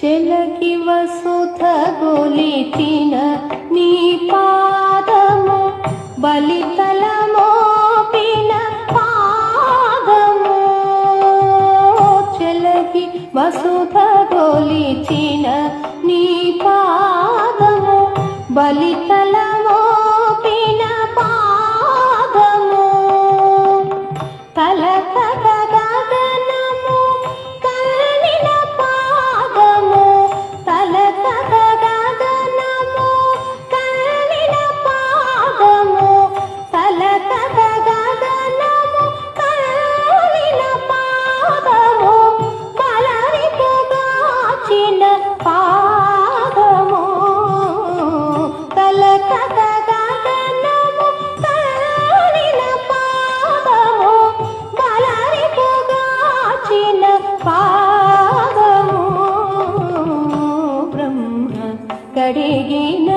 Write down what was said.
చెలకి వసుధ గొలిచిన నీ పాదము బలితల మోపిన పాదము చెలకి వసుధ గొలిచిన నీ పాదము బలితల మోపిన పాదము తలక గగనము కల్లిన పాదము తలక గగనము కల్లిన పాదము తలక గగనము కల్లిన పాదము బలరిపుగాచిన పాదము తలక గగనము కల్లిన పాదము బలరిపుగాచిన పాదము బ్రహ్మ కడిగిన